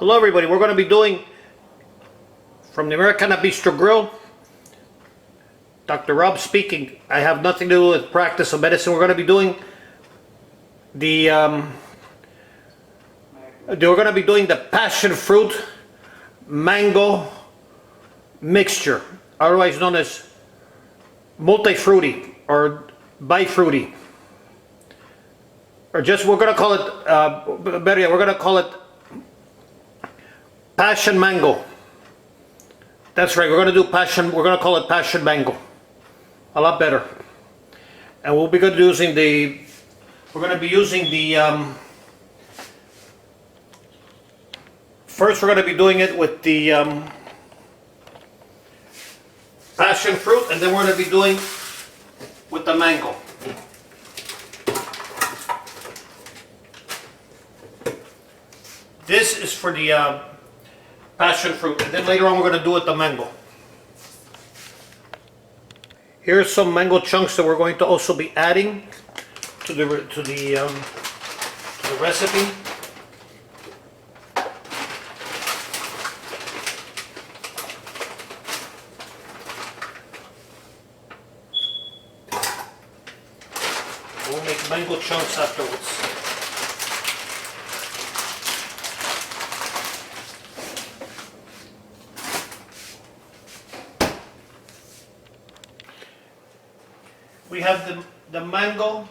Hello everybody, we're going to be doing from the Americana Bistro Grill. Dr. Rob speaking. I have nothing to do with practice of medicine. We're going to be doing the passion fruit mango mixture, otherwise known as multi-fruity or bifruity, or just we're going to call it better yet, we're going to call it passion mango. That's right, we're going to do passion, we're going to call it passion mango. A lot better. And we'll be using the, first we're going to be doing it with the passion fruit, and then we're going to be doing with the mango. This is for the passion fruit, and then later on we're going to do with the mango. Here's some mango chunks that we're going to also be adding to the recipe. We'll make mango chunks afterwards. We have the mango,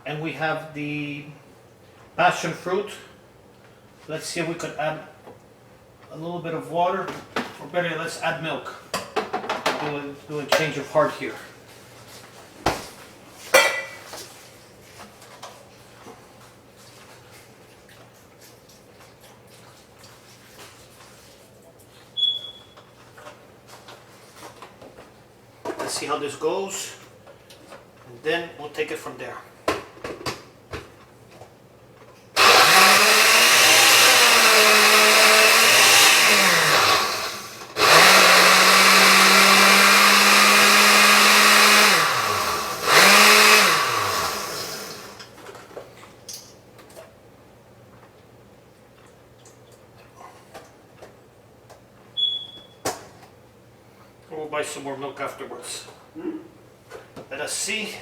and we have the passion fruit. Let's see if we could add a little bit of water, or better yet, let's add milk. Do a change of heart here. Let's see how this goes, and then we'll take it from there. We'll buy some more milk afterwards. Let us see.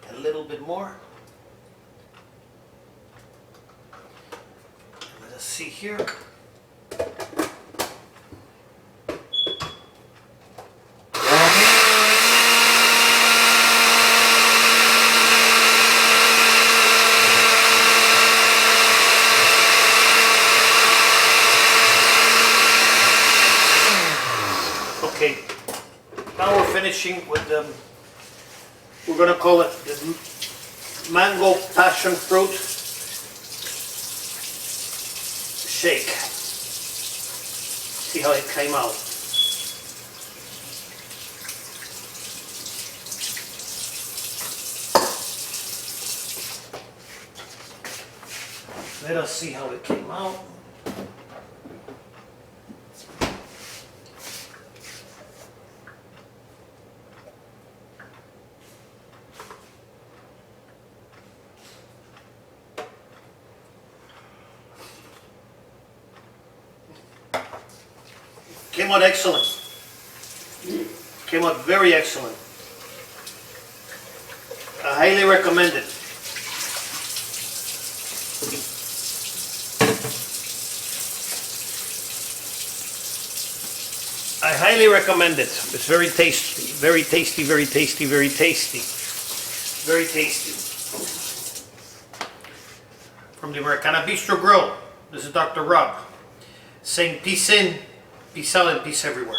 A little bit more. Let us see here. Okay, now we're finishing with the, we're going to call it the mango passion fruit shake. See how it came out. Let us see how it came out. Came out excellent. Came out very excellent. I highly recommend it. I highly recommend it. It's very tasty, very tasty, very tasty, very tasty. Very tasty. From the Americana Bistro Grill, this is Dr. Rob saying peace in, peace out, and peace everywhere.